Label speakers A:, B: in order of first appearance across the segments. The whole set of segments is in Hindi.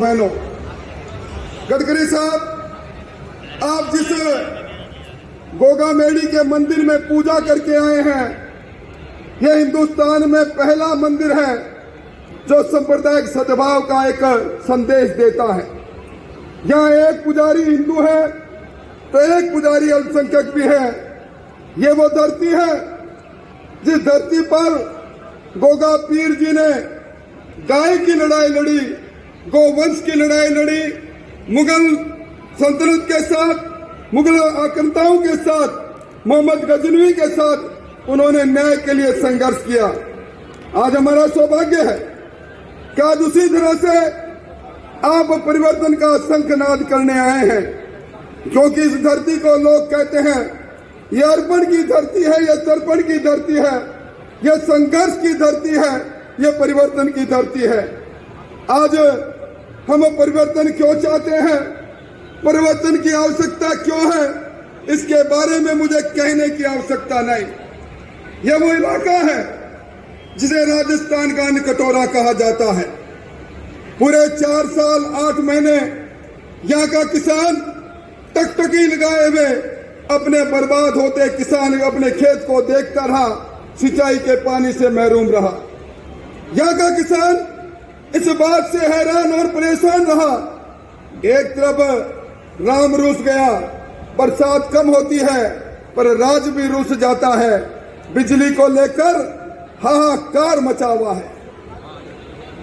A: बहनों, गडकरी साहब, आप जिस गोगा मेड़ी के मंदिर में पूजा करके आए हैं, यह हिंदुस्तान में पहला मंदिर है जो सांप्रदायिक सद्भाव का एक संदेश देता है। यहाँ एक पुजारी हिंदू है तो एक पुजारी अल्पसंख्यक भी है। ये वो धरती है जिस धरती पर गोगा पीर जी ने गाय की लड़ाई लड़ी, गोवंश की लड़ाई लड़ी, मुगल सल्तनत के साथ, मुगल आक्रांताओं के साथ, मोहम्मद गजनवी के साथ उन्होंने न्याय के लिए संघर्ष किया। आज हमारा सौभाग्य है कि आज उसी तरह से आप परिवर्तन का शंखनाद करने आए हैं, क्योंकि इस धरती को लोग कहते हैं यह अर्पण की धरती है, यह तर्पण की धरती है, यह संघर्ष की धरती है, यह परिवर्तन की धरती है। आज हम परिवर्तन क्यों चाहते हैं, परिवर्तन की आवश्यकता क्यों है, इसके बारे में मुझे कहने की आवश्यकता नहीं। यह वो इलाका है जिसे राजस्थान का कटोरा कहा जाता है। पूरे 4 साल 8 महीने यहाँ का किसान टकटकी लगाए हुए अपने बर्बाद होते किसान अपने खेत को देखता रहा, सिंचाई के पानी से महरूम रहा। यहाँ का किसान इस बात से हैरान और परेशान रहा, एक तरफ राम रूस गया, बरसात कम होती है पर राज भी रूस जाता है, बिजली को लेकर हाहाकार मचा हुआ है।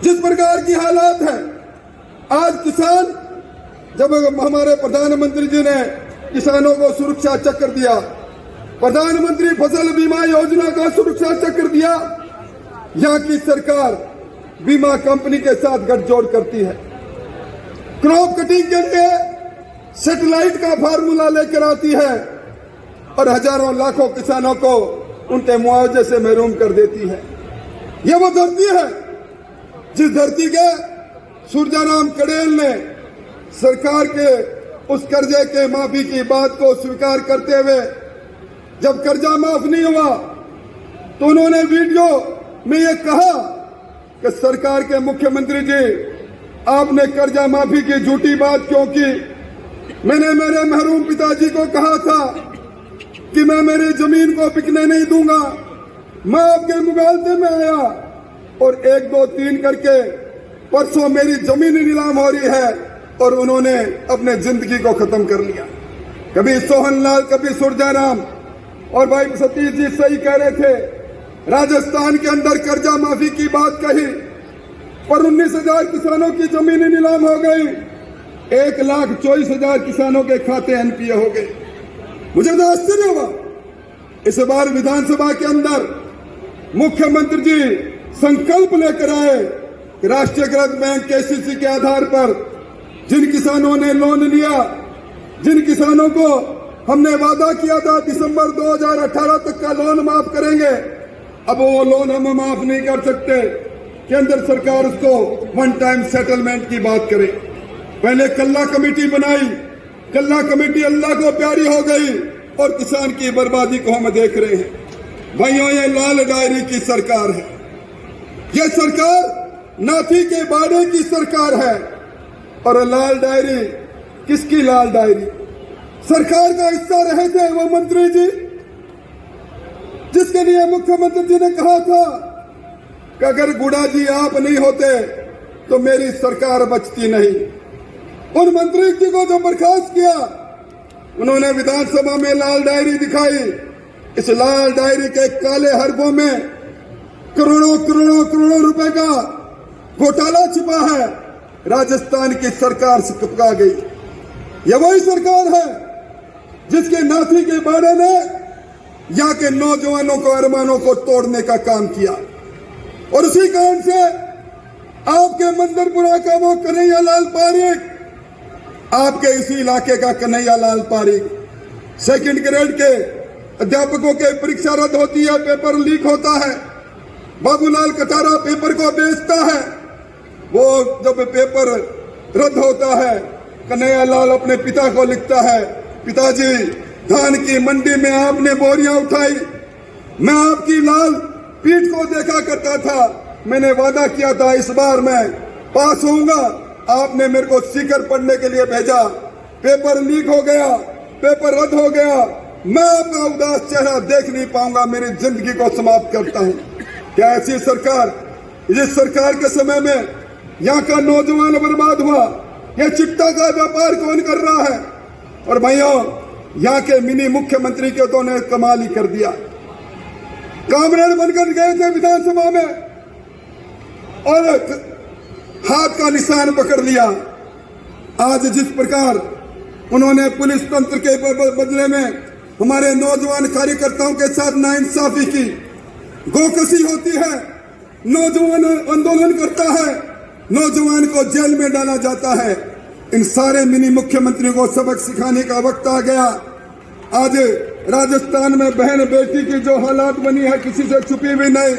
A: जिस प्रकार की हालात है आज किसान, जब हमारे प्रधानमंत्री जी ने किसानों को सुरक्षा चक्र दिया, प्रधानमंत्री फसल बीमा योजना का सुरक्षा चक्र दिया, यहाँ की सरकार बीमा कंपनी के साथ गठजोड़ करती है, क्रॉप कटिंग के लिए सैटेलाइट का फार्मूला लेकर आती है और हजारों लाखों किसानों को उनके मुआवजे से महरूम कर देती है। यह वो धरती है जिस धरती के सूरजाराम कड़ेल ने सरकार के उस कर्जे के माफी की बात को स्वीकार करते हुए, जब कर्जा माफ नहीं हुआ तो उन्होंने वीडियो में ये कहा कि सरकार के मुख्यमंत्री जी, आपने कर्जा माफी की झूठी बात क्यों की? मैंने मेरे महरूम पिताजी को कहा था कि मैं मेरी जमीन को बिकने नहीं दूंगा। मैं आपके मुगालते में आया और 1 2 3 करके परसों मेरी जमीन नीलाम हो रही है और उन्होंने अपने जिंदगी को खत्म कर लिया। कभी सोहनलाल, कभी सुरजाराम, और भाई सतीश जी सही कह रहे थे, राजस्थान के अंदर कर्जा माफी की बात कही पर 19,000 किसानों की जमीन नीलाम हो गई, 1,24,000 किसानों के खाते एनपीए हो गए। मुझे तो आश्चर्य हुआ। इस बार विधानसभा के अंदर मुख्यमंत्री जी संकल्प लेकर आए कि राष्ट्रीयकृत बैंक केसीसी के आधार पर जिन किसानों ने लोन लिया, जिन किसानों को हमने वादा किया था दिसंबर 2018 तक का लोन माफ करेंगे, अब वो लोन हम माफ नहीं कर सकते। केंद्र सरकार उसको वन टाइम सेटलमेंट की बात करे। पहले कल्ला कमेटी बनाई, कल्ला कमेटी अल्लाह को प्यारी हो गई और किसान की बर्बादी को हम देख रहे हैं। भाइयों, ये लाल डायरी की सरकार है। ये सरकार नाथी के बाड़े की सरकार है। और लाल डायरी किसकी लाल डायरी? सरकार का हिस्सा रहे थे वो मंत्री जी जिसके लिए मुख्यमंत्री जी ने कहा था कि अगर गुड़ा जी आप नहीं होते तो मेरी सरकार बचती नहीं। उन मंत्री जी को जो बर्खास्त किया, उन्होंने विधानसभा में लाल डायरी दिखाई। इस लाल डायरी के काले हरबों में करोड़ों करोड़ों करोड़ों रुपए का घोटाला छिपा है। राजस्थान की सरकार से चिपका गई। यह वही सरकार है जिसके नाथी के बाड़े ने यहाँ के नौजवानों को, अरमानों को तोड़ने का काम किया। और उसी कारण से आपके मंदरपुरा का वो कन्हैया लाल पारीक, आपके इसी इलाके का कन्हैया लाल पारीक, 2nd ग्रेड के अध्यापकों के परीक्षा रद्द होती है, पेपर लीक होता है, बाबूलाल कटारा पेपर को बेचता है। वो जब पेपर रद्द होता है, कन्हैया लाल अपने पिता को लिखता है, पिताजी धान की मंडी में आपने बोरियां उठाई, मैं आपकी लाल पीठ को देखा करता था, मैंने वादा किया था इस बार मैं पास होऊंगा, आपने मेरे को सीकर पढ़ने के लिए भेजा, पेपर लीक हो गया, पेपर रद्द हो गया, मैं आपका उदास चेहरा देख नहीं पाऊंगा, मेरी जिंदगी को समाप्त करता हूं। क्या ऐसी सरकार, जिस सरकार के समय में यहाँ का नौजवान बर्बाद हुआ, ये चिट्टा का व्यापार कौन कर रहा है? और भाइयों, यहाँ के मिनी मुख्यमंत्री के तो ने कमाल ही कर दिया। कामरेड बनकर गए थे विधानसभा में और हाथ का निशान पकड़ लिया। आज जिस प्रकार उन्होंने पुलिस तंत्र के बदले में हमारे नौजवान कार्यकर्ताओं के साथ नाइंसाफी की, गोकसी होती है, नौजवान आंदोलन करता है, नौजवान को जेल में डाला जाता है। इन सारे मिनी मुख्यमंत्री को सबक सिखाने का वक्त आ गया। आज राजस्थान में बहन बेटी की जो हालात बनी है, किसी से छुपी हुई नहीं।